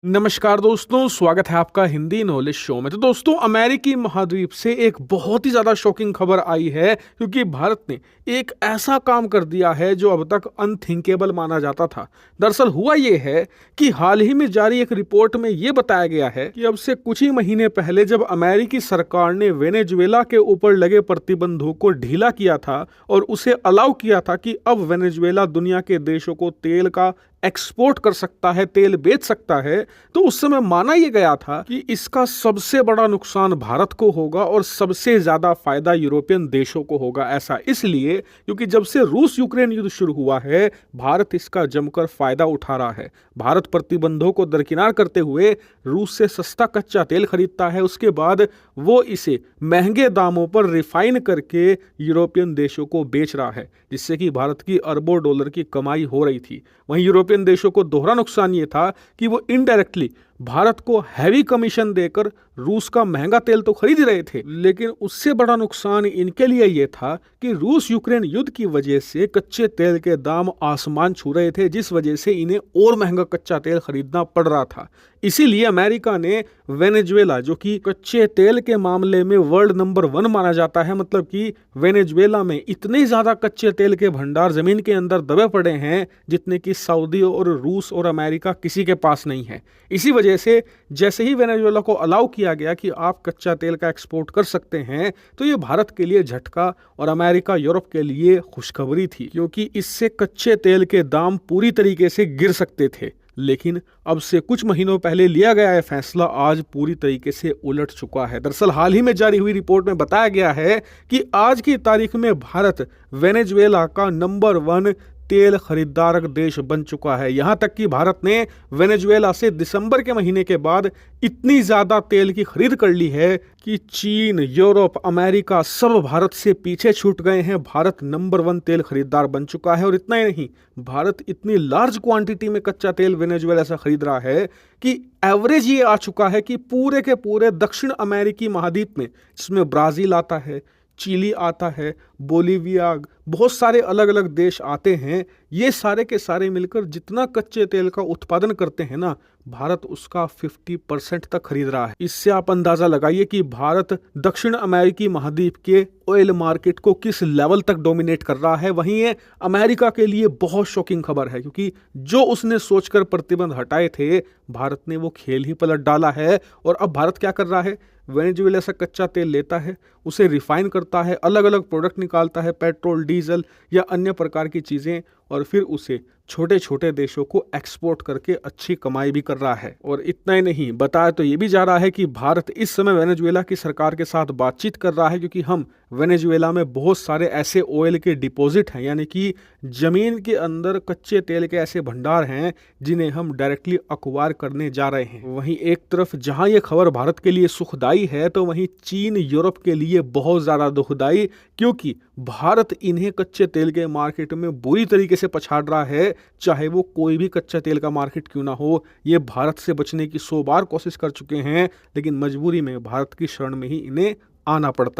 नमस्कार दोस्तों, स्वागत है आपका हिंदी नॉलेज शो में। तो दोस्तों, अमेरिकी महाद्वीप से एक बहुत ही ज़्यादा शॉकिंग खबर आई है क्योंकि भारत ने एक ऐसा काम कर दिया है जो अब तक अनथिंकेबल माना जाता था। दरअसल हुआ ये है कि हाल ही में जारी एक रिपोर्ट में ये बताया गया है कि अब से कुछ ही महीने पहले जब अमेरिकी सरकार ने वेनेजुएला के ऊपर लगे प्रतिबंधों को ढीला किया था और उसे अलाउ किया था कि अब वेनेजुएला दुनिया के देशों को तेल का एक्सपोर्ट कर सकता है, तेल बेच सकता है, तो उस समय माना यह गया था कि इसका सबसे बड़ा नुकसान भारत को होगा और सबसे ज्यादा फायदा यूरोपियन देशों को होगा। ऐसा इसलिए क्योंकि जब से रूस यूक्रेन युद्ध शुरू हुआ है, भारत इसका जमकर फायदा उठा रहा है। भारत प्रतिबंधों को दरकिनार करते हुए रूस से सस्ता कच्चा तेल खरीदता है, उसके बाद वो इसे महंगे दामों पर रिफाइन करके यूरोपियन देशों को बेच रहा है, जिससे कि भारत की अरबों डॉलर की कमाई हो रही थी। वहीं यूरोपियन देशों को दोहरा नुकसान ये था कि वो इनडायरेक्टली भारत को हैवी कमीशन देकर रूस का महंगा तेल तो खरीद रहे थे, लेकिन उससे बड़ा नुकसान इनके लिए ये था कि रूस यूक्रेन युद्ध की वजह से कच्चे तेल के दाम आसमान छू रहे थे, जिस वजह से इन्हें और महंगा कच्चा तेल खरीदना पड़ रहा था। इसीलिए अमेरिका ने वेनेजुएला, जो कि कच्चे तेल के मामले में वर्ल्ड नंबर 1 माना जाता है, मतलब कि वेनेजुएला में इतने ज्यादा कच्चे तेल के भंडार जमीन के अंदर दबे पड़े हैं जितने कि सऊदी और रूस और अमेरिका किसी के पास नहीं है। इसी वजह से जैसे ही वेनेजुएला को अलाउ किया गया कि आप कच्चा तेल का एक्सपोर्ट कर सकते हैं, तो ये भारत के लिए झटका और अमेरिका यूरोप के लिए खुशखबरी थी, क्योंकि इससे कच्चे तेल के दाम पूरी तरीके से गिर सकते थे। लेकिन अब से कुछ महीनों पहले लिया गया यह फैसला आज पूरी तरीके से उलट चुका है। दरअसल हाल ही में जारी हुई रिपोर्ट में बताया गया है कि आज की तारीख में भारत वेनेजुएला का नंबर 1 तेल खरीदार देश बन चुका है। यहां तक कि भारत ने वेनेजुएला से दिसंबर के महीने के बाद इतनी ज्यादा तेल की खरीद कर ली है कि चीन, यूरोप, अमेरिका सब भारत से पीछे छूट गए हैं। भारत नंबर 1 तेल खरीदार बन चुका है। और इतना ही नहीं, भारत इतनी लार्ज क्वांटिटी में कच्चा तेल वेनेजुएला से खरीद रहा है कि एवरेज ये आ चुका है कि पूरे के पूरे दक्षिण अमेरिकी महाद्वीप में, जिसमें ब्राजील आता है, चिली आता है, बोलीविया, बहुत सारे अलग अलग देश आते हैं, ये सारे के सारे मिलकर जितना कच्चे तेल का उत्पादन करते हैं ना, भारत उसका 50% तक खरीद रहा है। इससे आप अंदाजा लगाइए कि भारत दक्षिण अमेरिकी महाद्वीप के ऑयल मार्केट को किस लेवल तक डोमिनेट कर रहा है। वहीं ये अमेरिका के लिए बहुत शॉकिंग खबर है, क्योंकि जो उसने सोचकर प्रतिबंध हटाए थे, भारत ने वो खेल ही पलट डाला है। और अब भारत क्या कर रहा है, वेनेजुएला से कच्चा तेल लेता है, उसे रिफाइन करता है, अलग अलग प्रोडक्ट निकालता है, पेट्रोल, डीजल या अन्य प्रकार की चीज़ें, और फिर उसे छोटे छोटे देशों को एक्सपोर्ट करके अच्छी कमाई भी कर रहा है। और इतना ही नहीं, बताया तो ये भी जा रहा है कि भारत इस समय वेनेजुएला की सरकार के साथ बातचीत कर रहा है, क्योंकि हम वेनेजुएला में बहुत सारे ऐसे ऑयल के डिपॉजिट हैं, यानी कि जमीन के अंदर कच्चे तेल के ऐसे भंडार हैं जिन्हें हम डायरेक्टली अक्वायर करने जा रहे हैं। वहीं एक तरफ जहां ये खबर भारत के लिए सुखदाई है, तो वहीं चीन, यूरोप के लिए बहुत ज़्यादा दुखदाई, क्योंकि भारत इन्हें कच्चे तेल के मार्केट में बुरी तरीके से पछाड़ रहा है। चाहे वो कोई भी कच्चा तेल का मार्केट क्यों ना हो, ये भारत से बचने की 100 बार कोशिश कर चुके हैं, लेकिन मजबूरी में भारत की शरण में ही इन्हें आना पड़ता है।